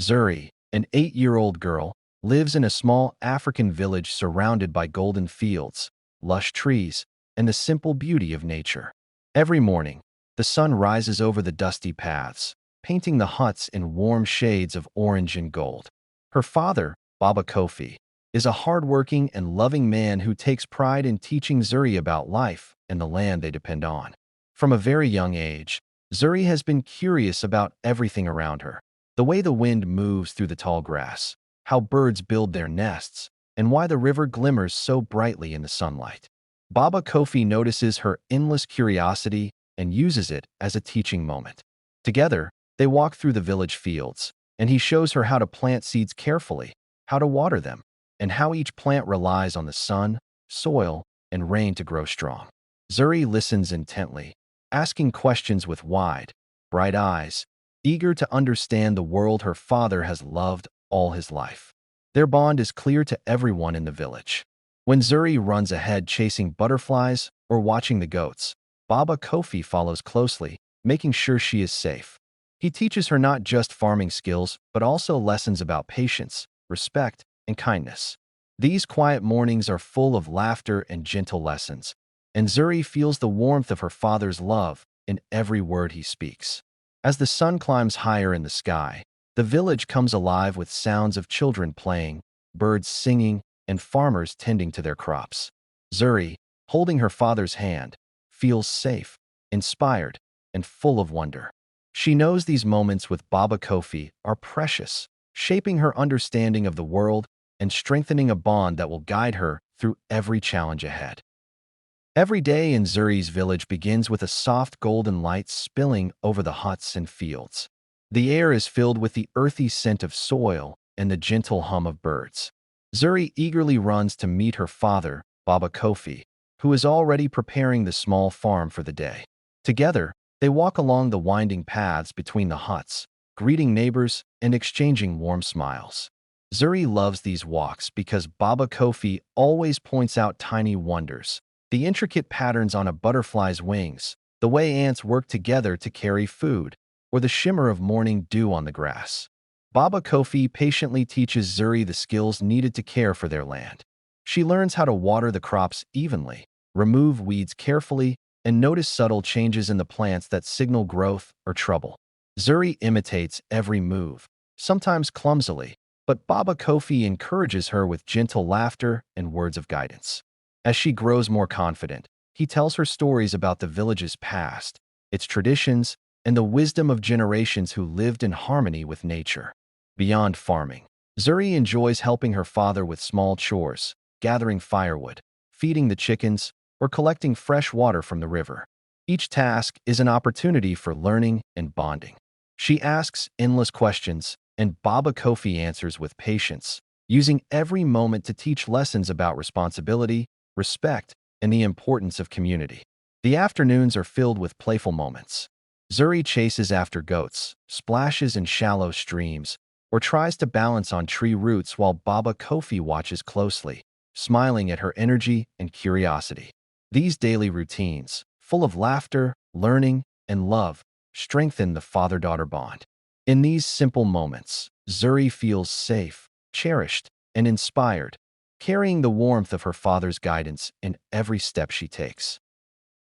Zuri, an 8-year-old girl, lives in a small African village surrounded by golden fields, lush trees, and the simple beauty of nature. Every morning, the sun rises over the dusty paths, painting the huts in warm shades of orange and gold. Her father, Baba Kofi, is a hardworking and loving man who takes pride in teaching Zuri about life and the land they depend on. From a very young age, Zuri has been curious about everything around her: the way the wind moves through the tall grass, how birds build their nests, and why the river glimmers so brightly in the sunlight. Baba Kofi notices her endless curiosity and uses it as a teaching moment. Together, they walk through the village fields, and he shows her how to plant seeds carefully, how to water them, and how each plant relies on the sun, soil, and rain to grow strong. Zuri listens intently, asking questions with wide, bright eyes, eager to understand the world her father has loved all his life. Their bond is clear to everyone in the village. When Zuri runs ahead chasing butterflies or watching the goats, Baba Kofi follows closely, making sure she is safe. He teaches her not just farming skills, but also lessons about patience, respect, and kindness. These quiet mornings are full of laughter and gentle lessons, and Zuri feels the warmth of her father's love in every word he speaks. As the sun climbs higher in the sky, the village comes alive with sounds of children playing, birds singing, and farmers tending to their crops. Zuri, holding her father's hand, feels safe, inspired, and full of wonder. She knows these moments with Baba Kofi are precious, shaping her understanding of the world and strengthening a bond that will guide her through every challenge ahead. Every day in Zuri's village begins with a soft golden light spilling over the huts and fields. The air is filled with the earthy scent of soil and the gentle hum of birds. Zuri eagerly runs to meet her father, Baba Kofi, who is already preparing the small farm for the day. Together, they walk along the winding paths between the huts, greeting neighbors and exchanging warm smiles. Zuri loves these walks because Baba Kofi always points out tiny wonders: the intricate patterns on a butterfly's wings, the way ants work together to carry food, or the shimmer of morning dew on the grass. Baba Kofi patiently teaches Zuri the skills needed to care for their land. She learns how to water the crops evenly, remove weeds carefully, and notice subtle changes in the plants that signal growth or trouble. Zuri imitates every move, sometimes clumsily, but Baba Kofi encourages her with gentle laughter and words of guidance. As she grows more confident, he tells her stories about the village's past, its traditions, and the wisdom of generations who lived in harmony with nature. Beyond farming, Zuri enjoys helping her father with small chores, gathering firewood, feeding the chickens, or collecting fresh water from the river. Each task is an opportunity for learning and bonding. She asks endless questions, and Baba Kofi answers with patience, using every moment to teach lessons about responsibility, respect, and the importance of community. The afternoons are filled with playful moments. Zuri chases after goats, splashes in shallow streams, or tries to balance on tree roots while Baba Kofi watches closely, smiling at her energy and curiosity. These daily routines, full of laughter, learning, and love, strengthen the father-daughter bond. In these simple moments, Zuri feels safe, cherished, and inspired, carrying the warmth of her father's guidance in every step she takes.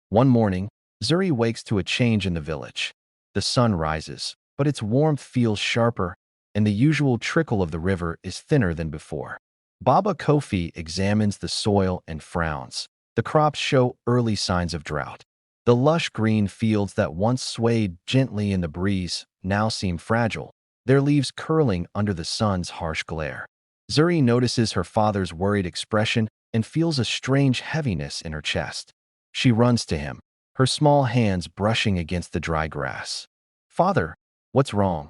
One morning, Zuri wakes to a change in the village. The sun rises, but its warmth feels sharper, and the usual trickle of the river is thinner than before. Baba Kofi examines the soil and frowns. The crops show early signs of drought. The lush green fields that once swayed gently in the breeze now seem fragile, their leaves curling under the sun's harsh glare. Zuri notices her father's worried expression and feels a strange heaviness in her chest. She runs to him, her small hands brushing against the dry grass. "Father, what's wrong?"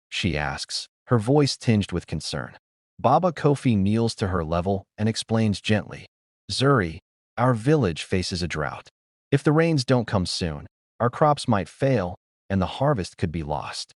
she asks, her voice tinged with concern. Baba Kofi kneels to her level and explains gently, "Zuri, our village faces a drought. If the rains don't come soon, our crops might fail and the harvest could be lost."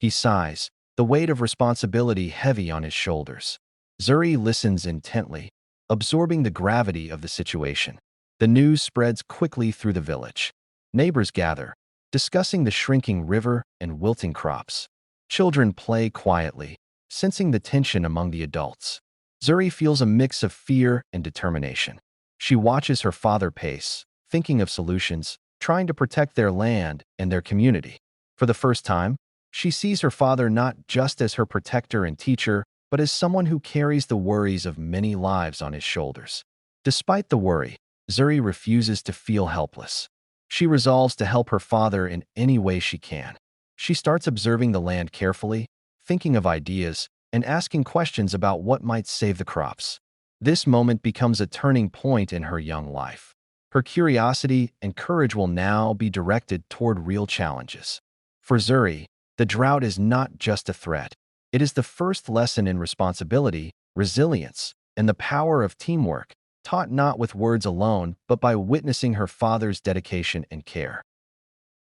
He sighs, the weight of responsibility heavy on his shoulders. Zuri listens intently, absorbing the gravity of the situation. The news spreads quickly through the village. Neighbors gather, discussing the shrinking river and wilting crops. Children play quietly, sensing the tension among the adults. Zuri feels a mix of fear and determination. She watches her father pace, thinking of solutions, trying to protect their land and their community. For the first time, she sees her father not just as her protector and teacher, but as someone who carries the worries of many lives on his shoulders. Despite the worry, Zuri refuses to feel helpless. She resolves to help her father in any way she can. She starts observing the land carefully, thinking of ideas, and asking questions about what might save the crops. This moment becomes a turning point in her young life. Her curiosity and courage will now be directed toward real challenges. For Zuri, the drought is not just a threat. It is the first lesson in responsibility, resilience, and the power of teamwork, taught not with words alone, but by witnessing her father's dedication and care.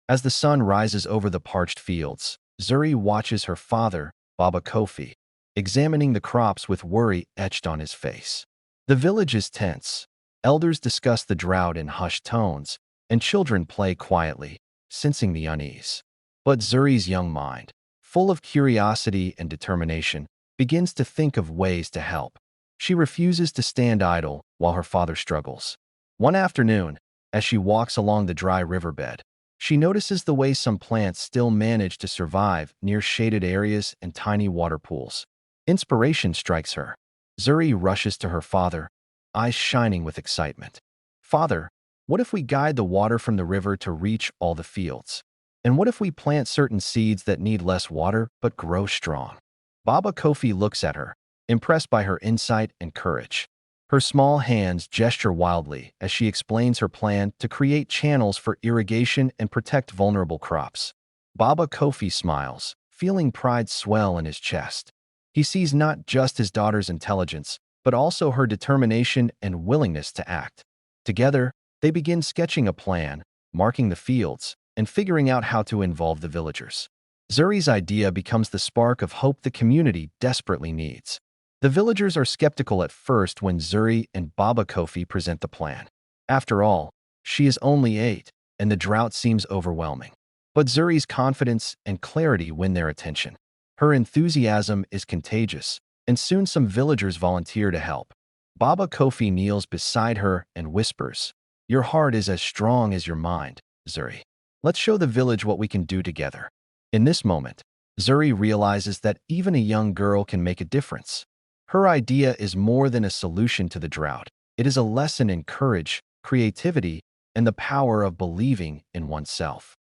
As the sun rises over the parched fields, Zuri watches her father, Baba Kofi, examining the crops with worry etched on his face. The village is tense. Elders discuss the drought in hushed tones, and children play quietly, sensing the unease. But Zuri's young mind, full of curiosity and determination, begins to think of ways to help. She refuses to stand idle while her father struggles. One afternoon, as she walks along the dry riverbed, she notices the way some plants still manage to survive near shaded areas and tiny water pools. Inspiration strikes her. Zuri rushes to her father, eyes shining with excitement. "Father, what if we guide the water from the river to reach all the fields? And what if we plant certain seeds that need less water but grow strong?" Baba Kofi looks at her, impressed by her insight and courage. Her small hands gesture wildly as she explains her plan to create channels for irrigation and protect vulnerable crops. Baba Kofi smiles, feeling pride swell in his chest. He sees not just his daughter's intelligence, but also her determination and willingness to act. Together, they begin sketching a plan, marking the fields, and figuring out how to involve the villagers. Zuri's idea becomes the spark of hope the community desperately needs. The villagers are skeptical at first when Zuri and Baba Kofi present the plan. After all, she is only 8, and the drought seems overwhelming. But Zuri's confidence and clarity win their attention. Her enthusiasm is contagious, and soon some villagers volunteer to help. Baba Kofi kneels beside her and whispers, "Your heart is as strong as your mind, Zuri. Let's show the village what we can do together." In this moment, Zuri realizes that even a young girl can make a difference. Her idea is more than a solution to the drought. It is a lesson in courage, creativity, and the power of believing in oneself.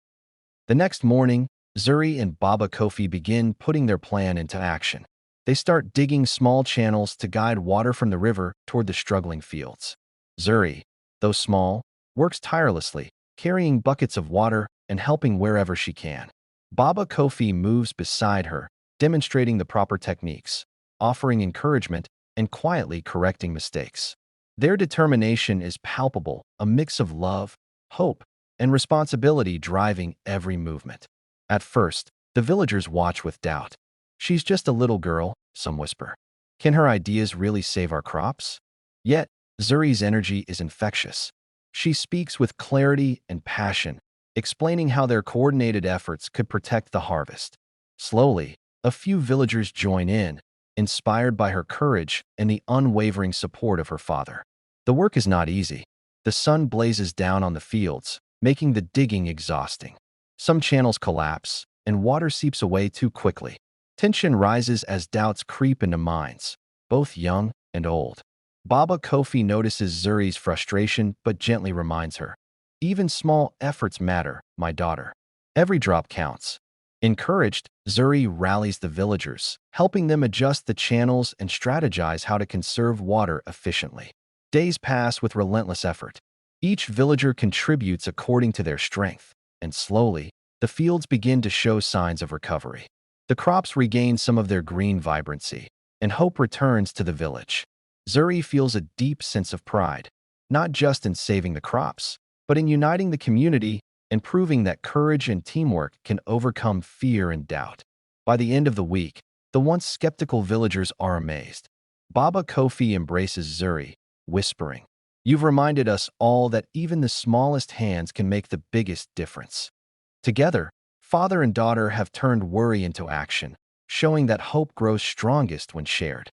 The next morning, Zuri and Baba Kofi begin putting their plan into action. They start digging small channels to guide water from the river toward the struggling fields. Zuri, though small, works tirelessly, carrying buckets of water and helping wherever she can. Baba Kofi moves beside her, demonstrating the proper techniques, offering encouragement, and quietly correcting mistakes. Their determination is palpable, a mix of love, hope, and responsibility driving every movement. At first, the villagers watch with doubt. "She's just a little girl," some whisper. "Can her ideas really save our crops?" Yet, Zuri's energy is infectious. She speaks with clarity and passion, explaining how their coordinated efforts could protect the harvest. Slowly, a few villagers join in, inspired by her courage and the unwavering support of her father. The work is not easy. The sun blazes down on the fields, making the digging exhausting. Some channels collapse, and water seeps away too quickly. Tension rises as doubts creep into minds, both young and old. Baba Kofi notices Zuri's frustration but gently reminds her, "Even small efforts matter, my daughter. Every drop counts." Encouraged, Zuri rallies the villagers, helping them adjust the channels and strategize how to conserve water efficiently. Days pass with relentless effort. Each villager contributes according to their strength, and slowly, the fields begin to show signs of recovery. The crops regain some of their green vibrancy, and hope returns to the village. Zuri feels a deep sense of pride, not just in saving the crops, but in uniting the community and proving that courage and teamwork can overcome fear and doubt. By the end of the week, the once skeptical villagers are amazed. Baba Kofi embraces Zuri, whispering, "You've reminded us all that even the smallest hands can make the biggest difference." Together, father and daughter have turned worry into action, showing that hope grows strongest when shared.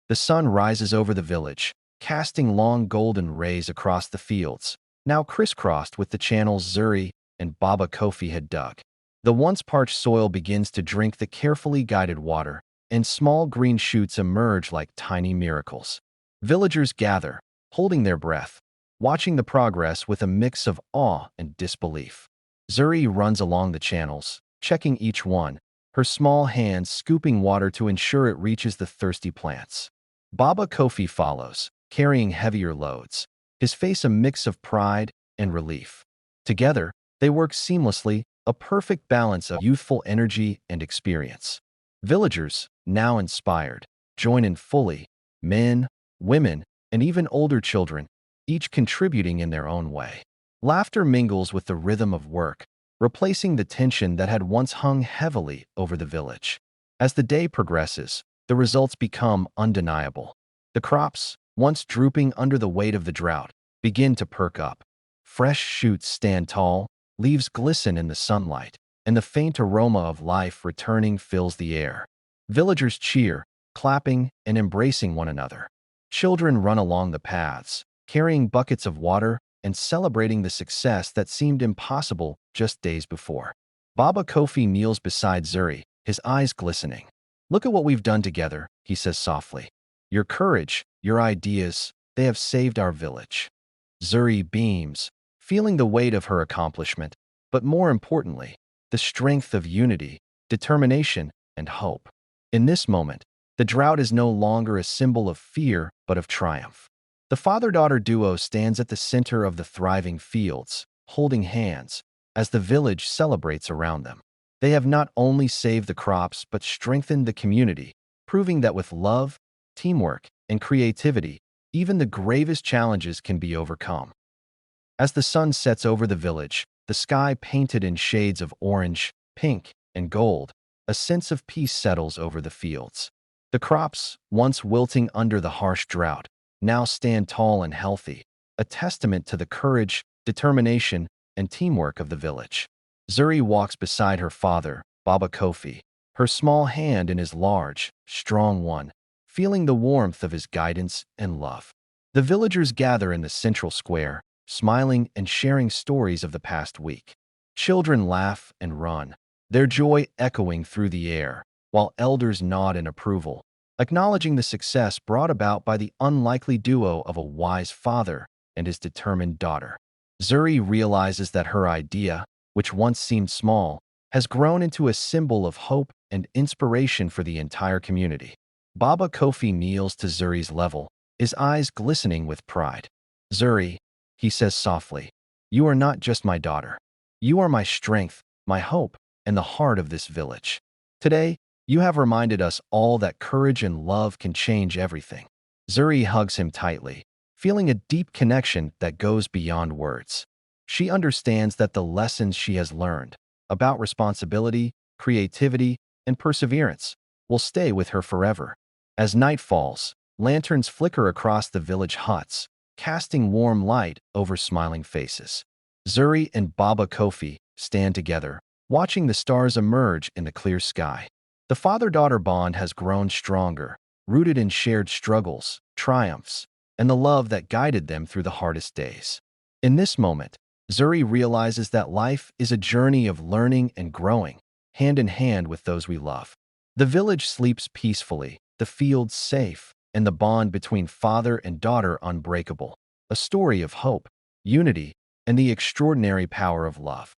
The sun rises over the village, casting long golden rays across the fields, now crisscrossed with the channels Zuri and Baba Kofi had dug. The once parched soil begins to drink the carefully guided water, and small green shoots emerge like tiny miracles. Villagers gather, holding their breath, watching the progress with a mix of awe and disbelief. Zuri runs along the channels, checking each one, her small hands scooping water to ensure it reaches the thirsty plants. Baba Kofi follows, carrying heavier loads, his face a mix of pride and relief. Together, they work seamlessly, a perfect balance of youthful energy and experience. Villagers, now inspired, join in fully, men, women, and even older children, each contributing in their own way. Laughter mingles with the rhythm of work, replacing the tension that had once hung heavily over the village. As the day progresses, the results become undeniable. The crops, once drooping under the weight of the drought, begin to perk up. Fresh shoots stand tall, leaves glisten in the sunlight, and the faint aroma of life returning fills the air. Villagers cheer, clapping and embracing one another. Children run along the paths, carrying buckets of water and celebrating the success that seemed impossible just days before. Baba Kofi kneels beside Zuri, his eyes glistening. "Look at what we've done together," he says softly. "Your courage, your ideas, they have saved our village." Zuri beams, feeling the weight of her accomplishment, but more importantly, the strength of unity, determination, and hope. In this moment, the drought is no longer a symbol of fear but of triumph. The father-daughter duo stands at the center of the thriving fields, holding hands, as the village celebrates around them. They have not only saved the crops but strengthened the community, proving that with love, teamwork, and creativity, even the gravest challenges can be overcome. As the sun sets over the village, the sky painted in shades of orange, pink, and gold, a sense of peace settles over the fields. The crops, once wilting under the harsh drought, now stand tall and healthy, a testament to the courage, determination, and teamwork of the village. Zuri walks beside her father, Baba Kofi, her small hand in his large, strong one, feeling the warmth of his guidance and love. The villagers gather in the central square, smiling and sharing stories of the past week. Children laugh and run, their joy echoing through the air, while elders nod in approval, acknowledging the success brought about by the unlikely duo of a wise father and his determined daughter. Zuri realizes that her idea, which once seemed small, has grown into a symbol of hope and inspiration for the entire community. Baba Kofi kneels to Zuri's level, his eyes glistening with pride. "Zuri," he says softly, "you are not just my daughter. You are my strength, my hope, and the heart of this village. Today, you have reminded us all that courage and love can change everything." Zuri hugs him tightly, feeling a deep connection that goes beyond words. She understands that the lessons she has learned about responsibility, creativity, and perseverance will stay with her forever. As night falls, lanterns flicker across the village huts, casting warm light over smiling faces. Zuri and Baba Kofi stand together, watching the stars emerge in the clear sky. The father-daughter bond has grown stronger, rooted in shared struggles, triumphs, and the love that guided them through the hardest days. In this moment, Zuri realizes that life is a journey of learning and growing, hand in hand with those we love. The village sleeps peacefully, the fields safe, and the bond between father and daughter unbreakable, a story of hope, unity, and the extraordinary power of love.